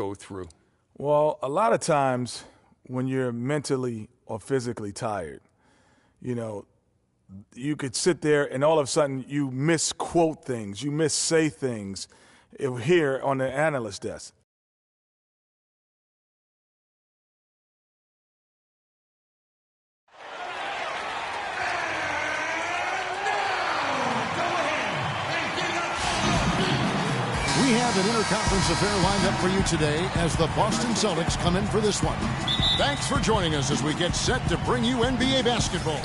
go through? Well, a lot of times when you're mentally or physically tired, you know, you could sit there and all of a sudden you misquote things, you missay things here on the analyst desk. We have an interconference affair lined up for you today as the Boston Celtics come in for this one. Thanks for joining us as we get set to bring you NBA basketball.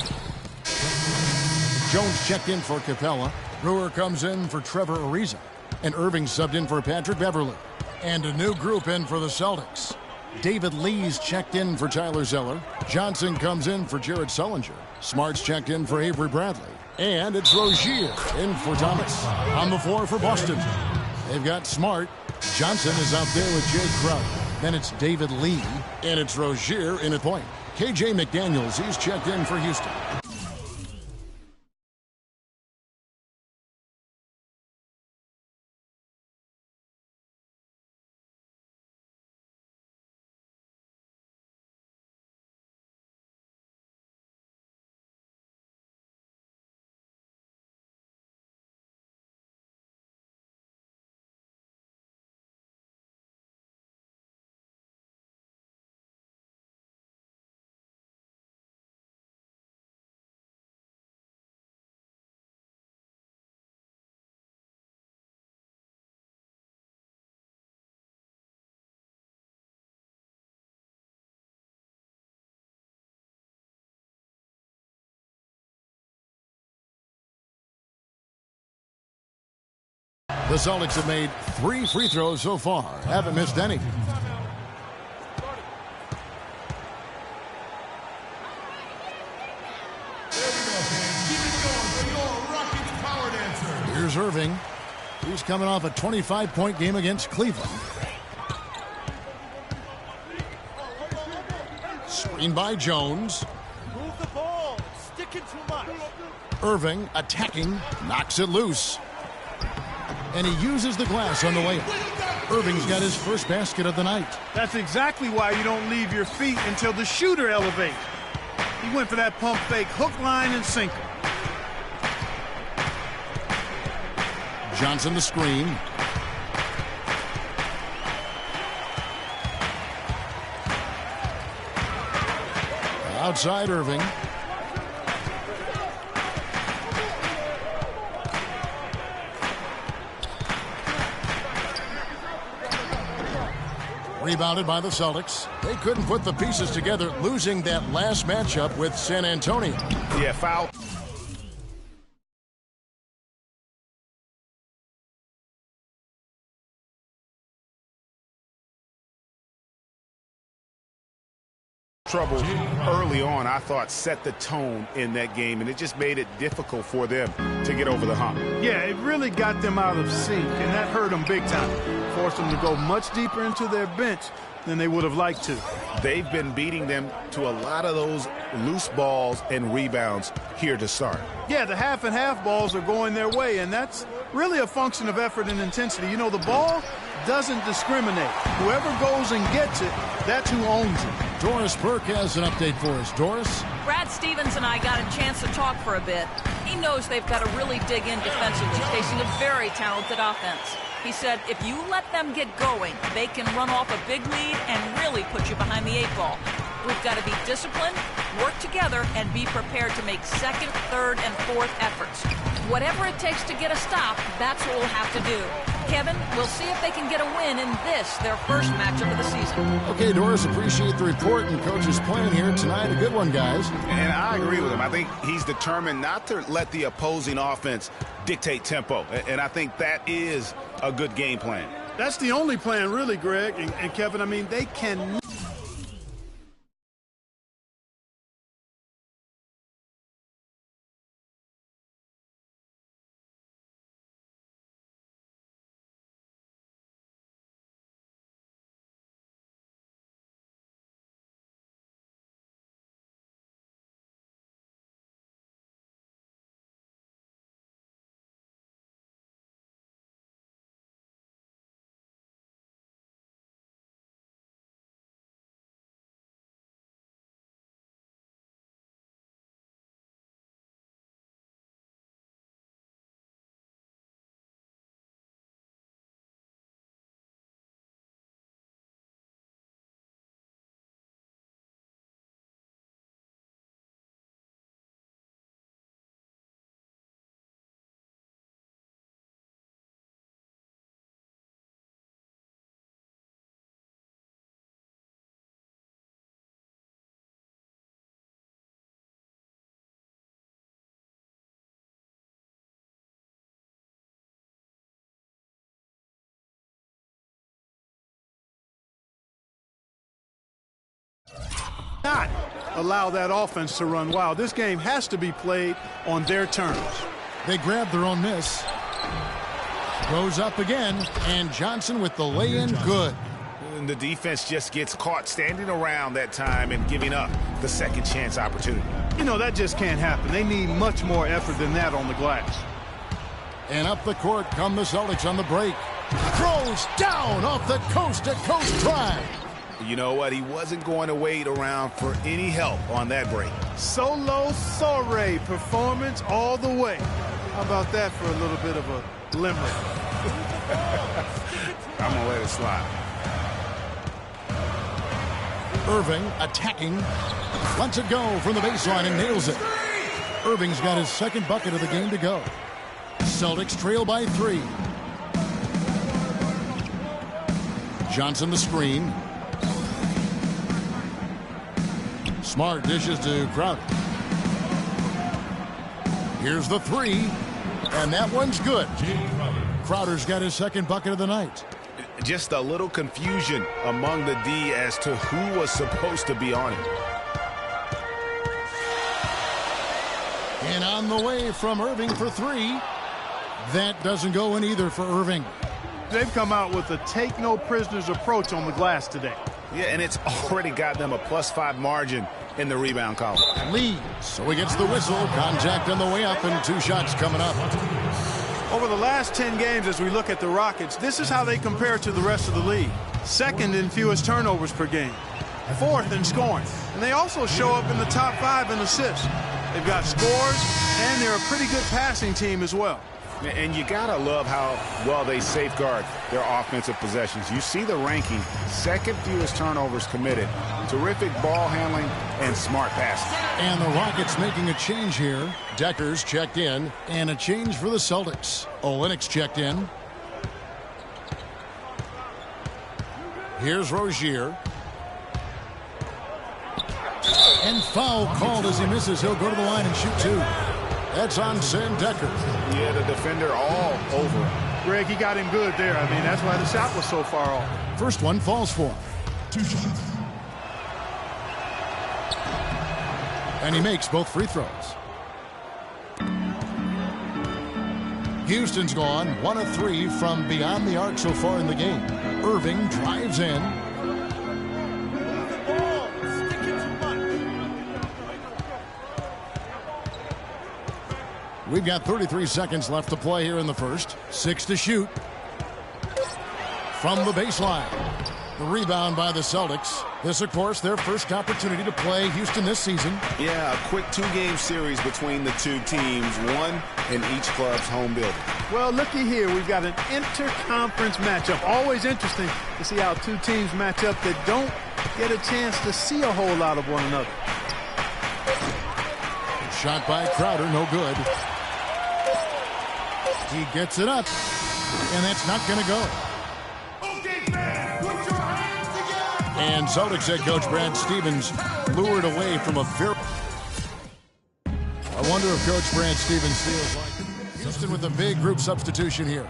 Jones checked in for Capella. Brewer comes in for Trevor Ariza. And Irving subbed in for Patrick Beverley. And a new group in for the Celtics. David Lee's checked in for Tyler Zeller. Johnson comes in for Jared Sullinger. Smart's checked in for Avery Bradley. And it's Rozier in for Thomas. On the floor for Boston, they've got Smart. Johnson is out there with Jay Crowder. Then it's David Lee. And it's Rozier in at point. KJ McDaniels, he's checked in for Houston. The Celtics have made 3 free throws so far. Haven't missed any. Here's Irving. He's coming off a 25-point game against Cleveland. Screen by Jones. Move the ball. It's sticking too much. Irving attacking. Knocks it loose. And he uses the glass on the layup. Irving's got his first basket of the night. That's exactly why you don't leave your feet until the shooter elevates. He went for that pump fake, hook, line, and sinker. Johnson the screen. Outside Irving. Rebounded by the Celtics. They couldn't put the pieces together, losing that last matchup with San Antonio. Yeah, foul. Trouble early on, I thought, set the tone in that game, and it just made it difficult for them to get over the hump. Yeah, it really got them out of sync, and that hurt them big time. Forced them to go much deeper into their bench than they would have liked to. They've been beating them to a lot of those loose balls and rebounds here to start. Yeah, the half and half balls are going their way, and that's really a function of effort and intensity. You know, the ball doesn't discriminate. Whoever goes and gets it, that's who owns it. Doris Burke has an update for us. Doris? Brad Stevens and I got a chance to talk for a bit. He knows they've got to really dig in defensively, facing a very talented offense. He said if you let them get going, they can run off a big lead and really put you behind the 8 ball. We've got to be disciplined, work together, and be prepared to make second, third, and fourth efforts. Whatever it takes to get a stop, that's what we'll have to do. Kevin, we'll see if they can get a win in this, their first matchup of the season. Okay, Doris, appreciate the report and Coach's plan here tonight. A good one, guys. And I agree with him. I think he's determined not to let the opposing offense dictate tempo. And I think that is a good game plan. That's the only plan, really, Greg. And Kevin, I mean, they can Not allow that offense to run wild. This game has to be played on their terms. They grab their own miss. Goes up again, and Johnson with the lay-in good. And the defense just gets caught standing around that time and giving up the second chance opportunity. You know, that just can't happen. They need much more effort than that on the glass. And up the court come the Celtics on the break. Throws down off the coast-to-coast drive. You know what? He wasn't going to wait around for any help on that break. Solo soiree performance all the way. How about that for a little bit of a limerick? I'm going to let it slide. Irving attacking. Lets it go from the baseline and nails it. Irving's got his second bucket of the game to go. Celtics trail by 3. Johnson the screen. Smart dishes to Crowder. Here's the 3. And that one's good. Crowder's got his second bucket of the night. Just a little confusion among the D as to who was supposed to be on him. And on the way from Irving for 3. That doesn't go in either for Irving. They've come out with a take-no-prisoners approach on the glass today. Yeah, and it's already got them a +5 margin in the rebound column. Leads, so he gets the whistle. Contact on the way up and 2 shots coming up. Over the last 10 games, as we look at the Rockets, this is how they compare to the rest of the league. Second in fewest turnovers per game. 4th in scoring. And they also show up in the top 5 in assists. They've got scores, and they're a pretty good passing team as well. And you gotta love how well they safeguard their offensive possessions. You see the ranking, second fewest turnovers committed, terrific ball handling, and smart passing. And the Rockets making a change here. Decker's checked in, and a change for the Celtics. Olynyk's checked in. Here's Rozier. And foul called as he misses. He'll go to the line and shoot 2. That's on Sam Decker. Yeah, the defender all over him. Greg, he got him good there. I mean, that's why the shot was so far off. First one falls for him. 2 shots. And he makes both free throws. Houston's gone 1 of 3 from beyond the arc so far in the game. Irving drives in. We've got 33 seconds left to play here in the first. 6 to shoot. From the baseline. The rebound by the Celtics. This, of course, their first opportunity to play Houston this season. Yeah, a quick 2-game series between the two teams, one in each club's home building. Well, looky here. We've got an inter-conference matchup. Always interesting to see how 2 teams match up that don't get a chance to see a whole lot of one another. Shot by Crowder, no good. He gets it up, and that's not going to go. Okay, fans, put your hands together. And Celtics head coach Brad Stevens lured away from a very... I wonder if Coach Brad Stevens feels like Houston with a big group substitution here.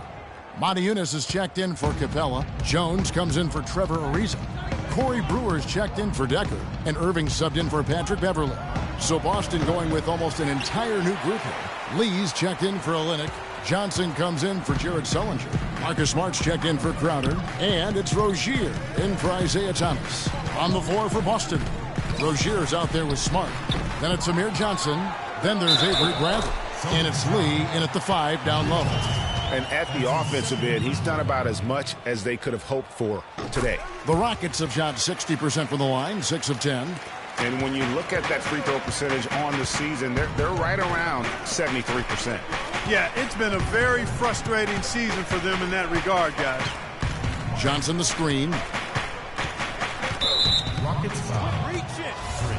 Motiejunas is checked in for Capella. Jones comes in for Trevor Ariza. Corey Brewer's checked in for Decker. And Irving subbed in for Patrick Beverley. So Boston going with almost an entire new group here. Lee's checked in for Olynyk. Johnson comes in for Jared Sullinger. Marcus Smart's checked in for Crowder. And it's Rozier in for Isaiah Thomas. On the floor for Boston. Rozier's out there with Smart. Then it's Amir Johnson. Then there's Avery Bradley. And it's Lee in at the 5 down low. And at the offensive end, he's done about as much as they could have hoped for today. The Rockets have shot 60% from the line, 6 of 10. And when you look at that free throw percentage on the season, they're right around 73%. Yeah, it's been a very frustrating season for them in that regard, guys. Johnson the screen. Rockets foul. Reach it. 3.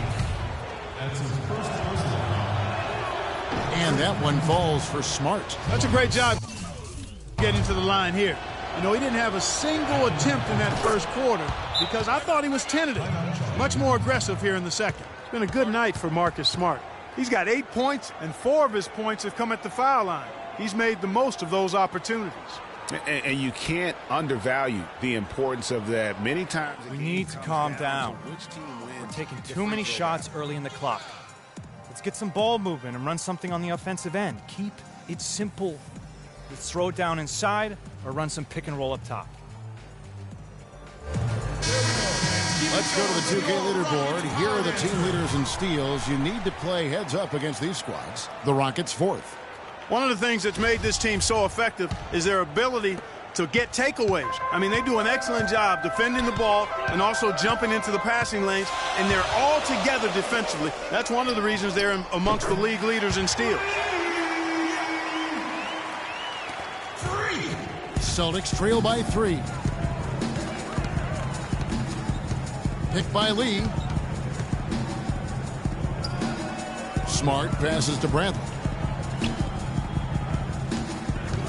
That's his first personal. And that one falls for Smart. That's a great job getting to the line here. You know, he didn't have a single attempt in that first quarter because I thought he was tentative. Much more aggressive here in the second. It's been a good night for Marcus Smart. He's got 8 points, and 4 of his points have come at the foul line. He's made the most of those opportunities. And you can't undervalue the importance of that. Many times we need to calm down. We're taking too many shots early in the clock. Let's get some ball movement and run something on the offensive end. Keep it simple. Let's throw it down inside or run some pick and roll up top. Let's go to the 2K leaderboard. Here are the team leaders in steals. You need to play heads up against these squads. The Rockets 4th. One of the things that's made this team so effective is their ability to get takeaways. I mean, they do an excellent job defending the ball and also jumping into the passing lanes, and they're all together defensively. That's one of the reasons they're amongst the league leaders in steals. Celtics trail by 3. Picked by Lee. Smart passes to Bradley.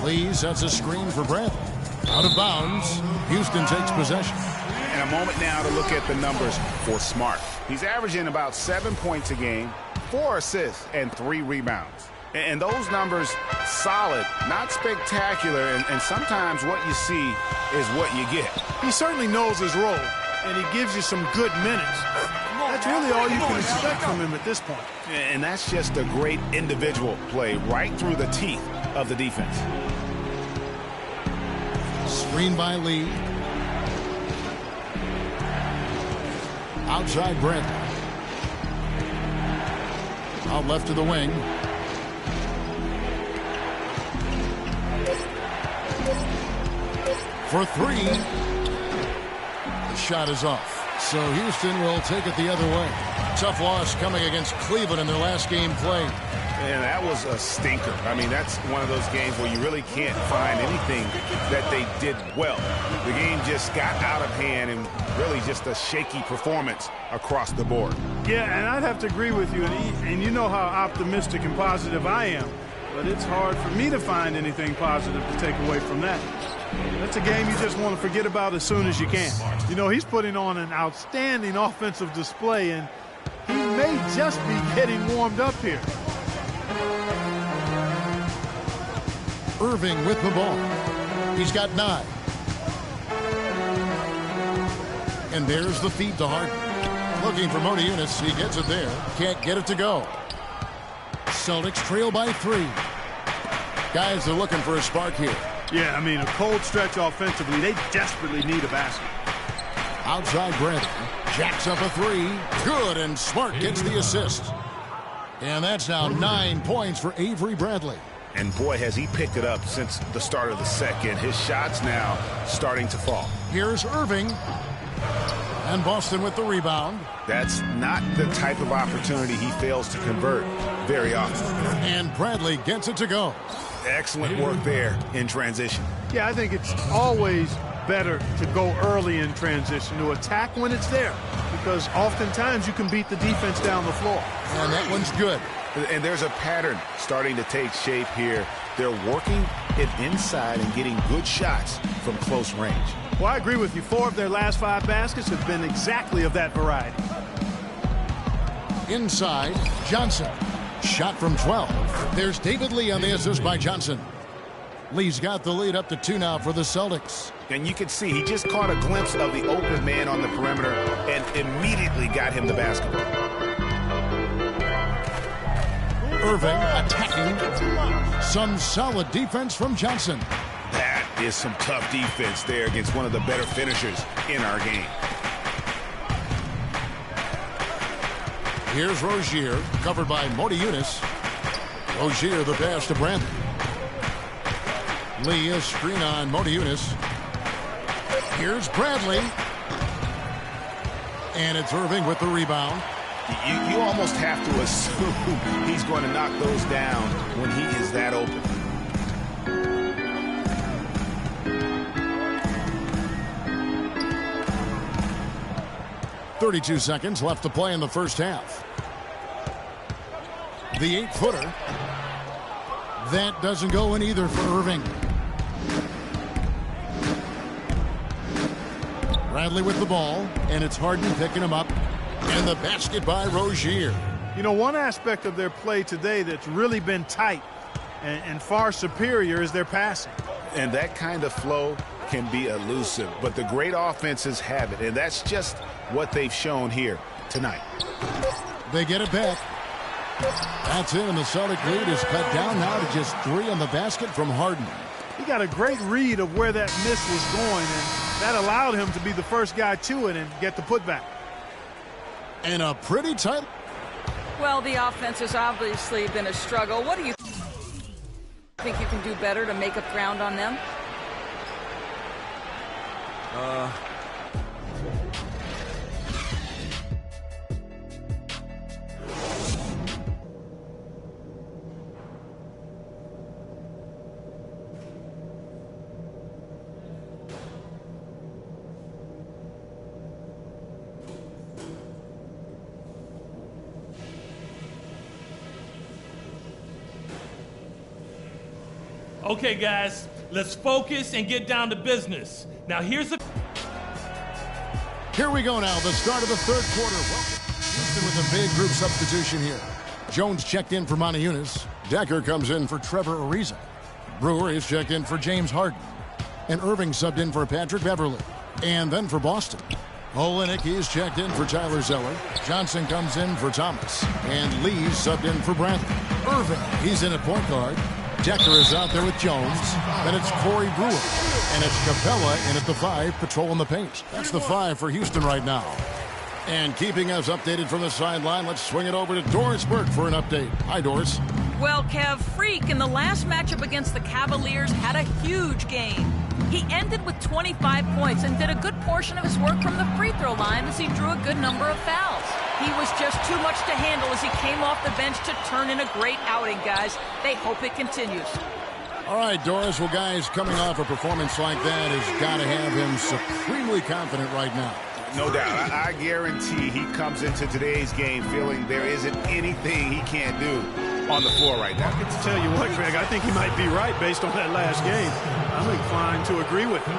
Lee sets a screen for Bradley. Out of bounds. Houston takes possession. And a moment now to look at the numbers for Smart. He's averaging about 7 points a game, 4 assists, and 3 rebounds. And those numbers, solid, not spectacular, and sometimes what you see is what you get. He certainly knows his role, and he gives you some good minutes. That's really all you can expect from him at this point. And that's just a great individual play right through the teeth of the defense. Screen by Lee. Outside Bradley. Out left to the wing. For 3. The shot is off. So Houston will take it the other way. Tough loss coming against Cleveland in their last game played. And that was a stinker. I mean, that's one of those games where you really can't find anything that they did well. The game just got out of hand and really just a shaky performance across the board. Yeah, and I'd have to agree with you. And you know how optimistic and positive I am. But it's hard for me to find anything positive to take away from that. That's a game you just want to forget about as soon as you can. You know, he's putting on an outstanding offensive display, and he may just be getting warmed up here. Irving with the ball. He's got 9. And there's the feed to Harden. Looking for Motiejunas. He gets it there. Can't get it to go. Celtics trail by 3. Guys are looking for a spark here. Yeah, I mean, a cold stretch offensively. They desperately need a basket. Outside Bradley. Jacks up a 3. Good, and Smart gets the assist. And that's now 9 points for Avery Bradley. And boy, has he picked it up since the start of the second. His shot's now starting to fall. Here's Irving. And Boston with the rebound. That's not the type of opportunity he fails to convert very often. And Bradley gets it to go. Excellent work there in transition. Yeah, I think it's always better to go early in transition, to attack when it's there, because oftentimes you can beat the defense down the floor. And that one's good. And there's a pattern starting to take shape here. They're working it inside and getting good shots from close range. Well, I agree with you. 4 of their last 5 baskets have been exactly of that variety. Inside, Johnson. Shot from 12. There's David Lee on the assist by Johnson. Lee's got the lead up to 2 now for the Celtics. And you can see he just caught a glimpse of the open man on the perimeter and immediately got him the basketball. Irving attacking. Some solid defense from Johnson. That is some tough defense there against one of the better finishers in our game. Here's Rozier, covered by Motiejunas. Rozier the pass to Bradley. Lee a screen on Motiejunas. Here's Bradley. And it's Irving with the rebound. You almost have to assume he's going to knock those down when he is that open. .32 seconds left to play in the first half. The 8-footer. That doesn't go in either for Irving. Bradley with the ball, and it's Harden picking him up. And the basket by Rozier. You know, one aspect of their play today that's really been tight and far superior is their passing. And that kind of flow can be elusive, but the great offenses have it, and that's just what they've shown here tonight. They get it back. That's it, and the Celtic lead is cut down now to just 3 on the basket from Harden. He got a great read of where that miss was going, and that allowed him to be the first guy to it and get the putback. And a pretty tight. Well, the offense has obviously been a struggle. What do you think you can do better to make up ground on them? Okay, guys, let's focus and get down to business. Now, here's the... Here we go now, the start of the third quarter. Houston with a big group substitution here. Jones checked in for Monty Eunice. Decker comes in for Trevor Ariza. Brewer is checked in for James Harden. And Irving subbed in for Patrick Beverley. And then for Boston, Olynyk is checked in for Tyler Zeller. Johnson comes in for Thomas. And Lee subbed in for Bradley. Irving, he's in at point guard. Decker is out there with Jones. Then it's Corey Brewer. And it's Capella in at the 5, patrolling the paint. That's the 5 for Houston right now. And keeping us updated from the sideline, let's swing it over to Doris Burke for an update. Hi, Doris. Well, Kev, Freak in the last matchup against the Cavaliers had a huge game. He ended with 25 points and did a good portion of his work from the free throw line as he drew a good number of fouls. He was just too much to handle as he came off the bench to turn in a great outing, guys. They hope it continues. All right, Doris. Well, guys, coming off a performance like that has got to have him supremely confident right now. No doubt. I guarantee he comes into today's game feeling there isn't anything he can't do on the floor right now. I can tell you what, Greg, I think he might be right based on that last game. I'm inclined to agree with him.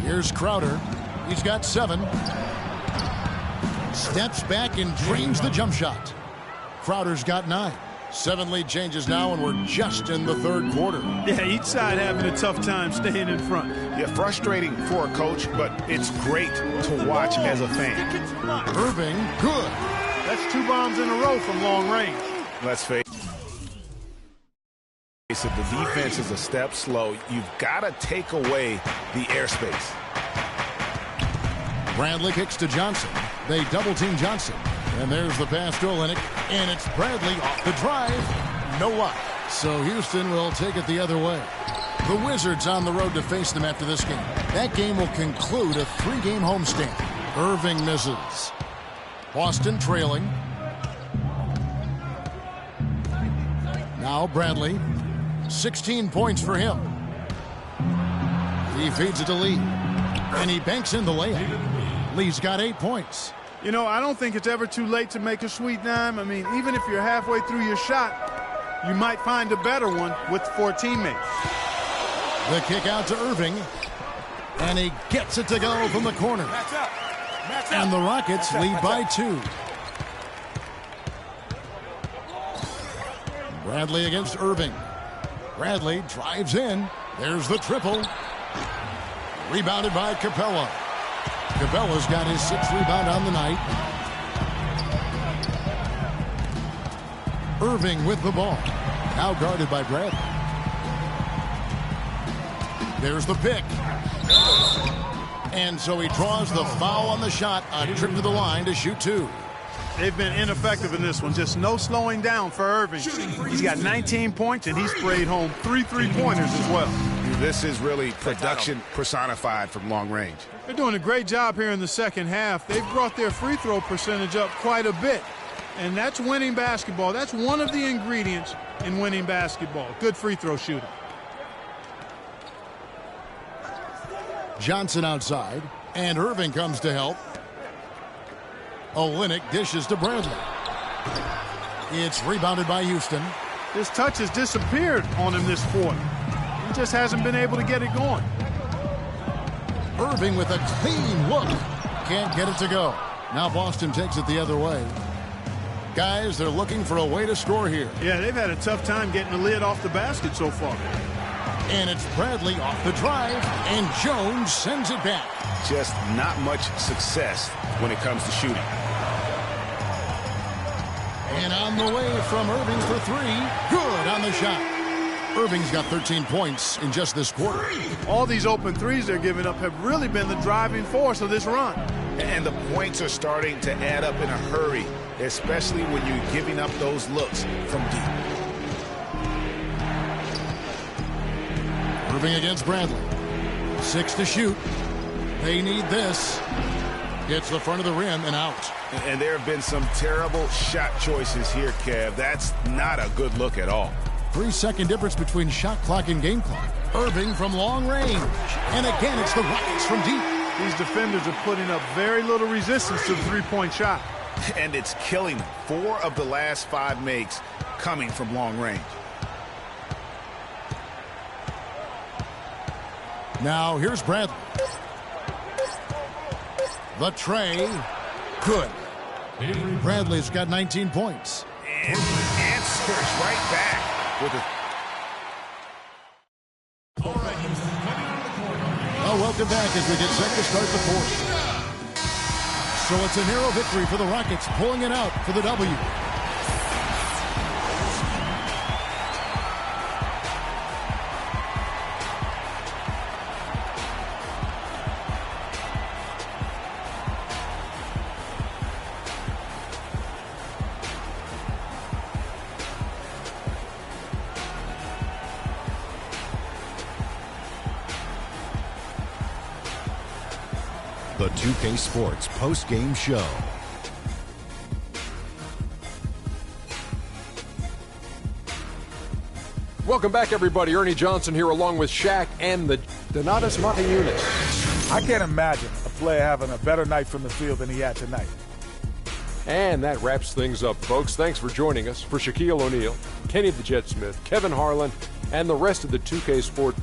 Here's Crowder. He's got 7. Steps back and drains the jump shot. Crowder's got 9. 7 lead changes now, and we're just in the third quarter. Yeah, each side having a tough time staying in front. Yeah, frustrating for a coach, but it's great to watch as a fan. Irving, good. That's 2 bombs in a row from long range. Let's face it, the defense is a step slow. You've got to take away the airspace. Bradley kicks to Johnson. They double-team Johnson. And there's the pass to Olynyk. And it's Bradley off the drive. No luck. So Houston will take it the other way. The Wizards on the road to face them after this game. That game will conclude a 3-game homestand. Irving misses. Boston trailing. Now Bradley. 16 points for him. He feeds it to Lee. And he banks in the layup. Lee's got 8 points. You know, I don't think it's ever too late to make a sweet dime. I mean, even if you're halfway through your shot, you might find a better one with 4 teammates. The kick out to Irving. And he gets it to go from the corner. And the Rockets lead by 2. Bradley against Irving. Bradley drives in. There's the triple. Rebounded by Capella. Capella's got his 6th rebound on the night. Irving with the ball. Now guarded by Bradley. There's the pick. And so he draws the foul on the shot. A trip to the line to shoot 2. They've been ineffective in this one. Just no slowing down for Irving. He's got 19 points, and he sprayed home 3 3-pointers as well. This is really production personified from long range. They're doing a great job here in the second half. They've brought their free throw percentage up quite a bit. And that's winning basketball. That's one of the ingredients in winning basketball. Good free throw shooting. Johnson outside. And Irving comes to help. Olynyk dishes to Bradley. It's rebounded by Houston. His touch has disappeared on him this quarter. He just hasn't been able to get it going. Irving with a clean look. Can't get it to go. Now Boston takes it the other way. Guys, they're looking for a way to score here. Yeah, they've had a tough time getting the lid off the basket so far. And it's Bradley off the drive, and Jones sends it back. Just not much success when it comes to shooting. And on the way from Irving for three. Good on the shot. Irving's got 13 points in just this quarter. All these open threes they're giving up have really been the driving force of this run. And the points are starting to add up in a hurry, especially when you're giving up those looks from deep. Irving against Bradley. 6 to shoot. They need this. Gets the front of the rim and out. And there have been some terrible shot choices here, Kev. That's not a good look at all. 3-second difference between shot clock and game clock. Irving from long range. And again, it's the Rockets from deep. These defenders are putting up very little resistance to the three-point shot. And it's killing them. 4 of the last 5 makes coming from long range. Now here's Bradley. The tray. Good. Bradley's got 19 points. And answers right back with a... Well, welcome back as we get set to start the fourth. So it's a narrow victory for the Rockets, pulling it out for the W. The 2K Sports post-game show. Welcome back, everybody. Ernie Johnson here along with Shaq and the Donatas Motiejunas. I can't imagine a player having a better night from the field than he had tonight. And that wraps things up, folks. Thanks for joining us. For Shaquille O'Neal, Kenny the Jet Smith, Kevin Harlan, and the rest of the 2K Sports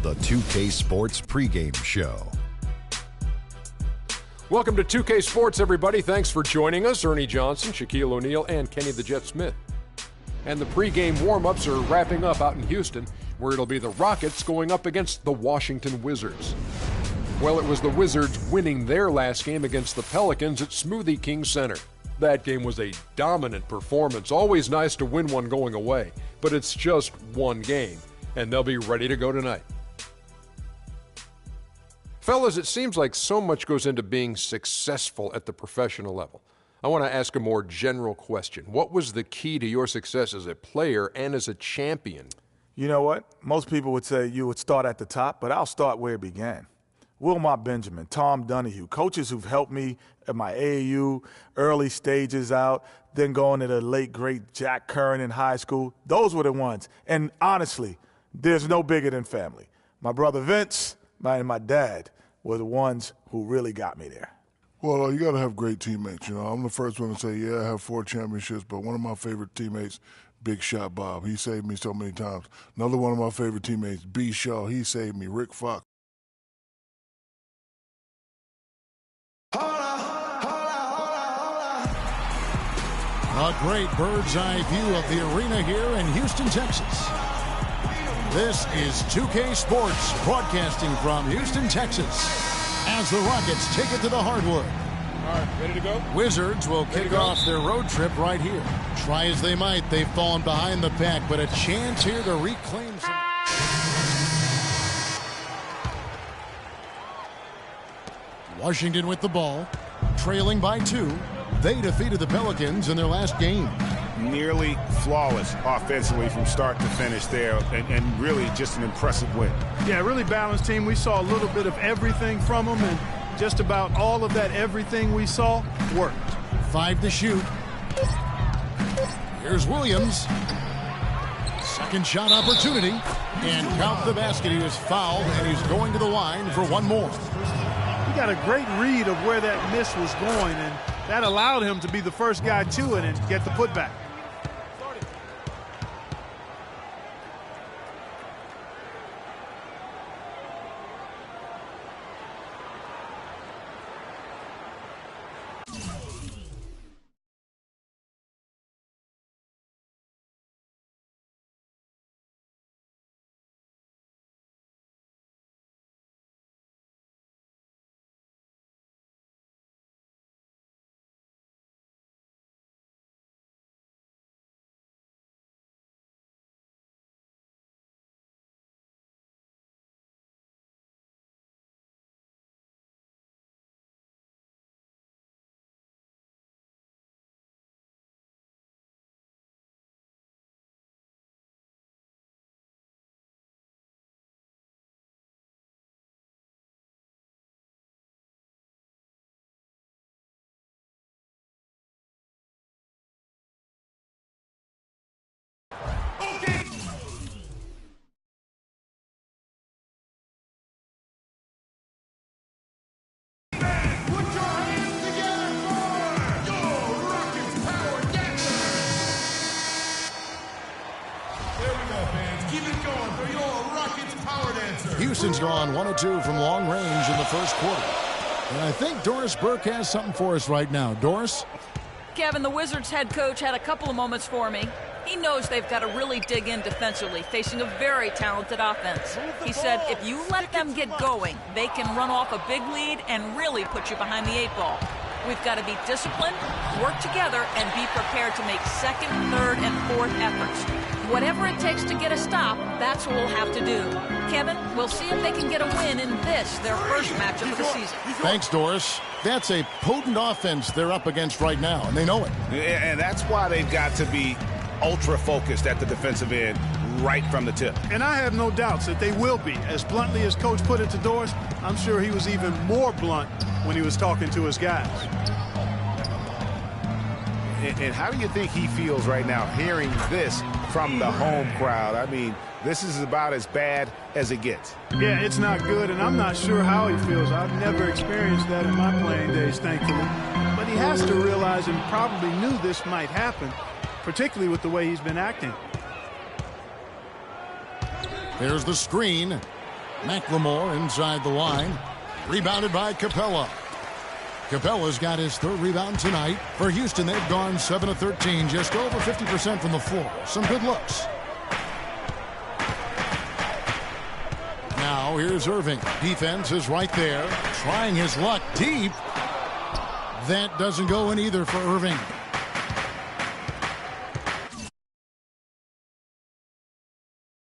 the 2K Sports pregame show. Welcome to 2K Sports, everybody. Thanks for joining us. Ernie Johnson, Shaquille O'Neal, and Kenny the Jet Smith. And the pregame warm-ups are wrapping up out in Houston, where it'll be the Rockets going up against the Washington Wizards. Well, it was the Wizards winning their last game against the Pelicans at Smoothie King Center. That game was a dominant performance. Always nice to win one going away, but it's just one game, and they'll be ready to go tonight. Fellas, it seems like so much goes into being successful at the professional level. I want to ask a more general question. What was the key to your success as a player and as a champion? You know what? Most people would say you would start at the top, but I'll start where it began. Wilmot Benjamin, Tom Donahue, coaches who've helped me at my AAU, early stages out, then going to the late, great Jack Curran in high school. Those were the ones. And honestly, there's no bigger than family. My brother Vince and my dad were the ones who really got me there. Well, you got to have great teammates. You know, I'm the first one to say, yeah, I have 4 championships, but one of my favorite teammates, Big Shot Bob, he saved me so many times. Another one of my favorite teammates, B. Shaw, he saved me. Rick Fox. A great bird's eye view of the arena here in Houston, Texas. This is 2K Sports, broadcasting from Houston, Texas, as the Rockets take it to the hardwood. All right, ready to go? Wizards will kick off their road trip right here. Try as they might, they've fallen behind the pack, but a chance here to reclaim some. Washington with the ball, trailing by 2. They defeated the Pelicans in their last game. Nearly flawless offensively from start to finish there, and really just an impressive win. Yeah, really balanced team. We saw a little bit of everything from them, and just about all of that everything we saw worked. 5 to shoot. Here's Williams. Second shot opportunity. And count the basket. He was fouled, and he's going to the line for one more. He got a great read of where that miss was going, and that allowed him to be the first guy to it and get the putback. Houston's gone 1-2 from long range in the first quarter. And I think Doris Burke has something for us right now. Doris? Kevin, the Wizards head coach had a couple of moments for me. He knows they've got to really dig in defensively, facing a very talented offense. He said if you let them get going, they can run off a big lead and really put you behind the 8 ball. We've got to be disciplined, work together, and be prepared to make second, third, and fourth efforts. Whatever it takes to get a stop, that's what we'll have to do. Kevin, we'll see if they can get a win in this, their first matchup of the season. Thanks, Doris. That's a potent offense they're up against right now, and they know it. And that's why they've got to be ultra-focused at the defensive end right from the tip. And I have no doubts that they will be. As bluntly as Coach put it to Doris, I'm sure he was even more blunt when he was talking to his guys. And how do you think he feels right now hearing this from the home crowd? I mean, this is about as bad as it gets. Yeah, it's not good, and I'm not sure how he feels. I've never experienced that in my playing days, thankfully. But he has to realize and probably knew this might happen, particularly with the way he's been acting. There's the screen. McLemore inside the line. Rebounded by Capella. Capella's got his third rebound tonight. For Houston, they've gone 7 of 13, just over 50% from the floor. Some good looks. Now here's Irving. Defense is right there. Trying his luck deep. That doesn't go in either for Irving.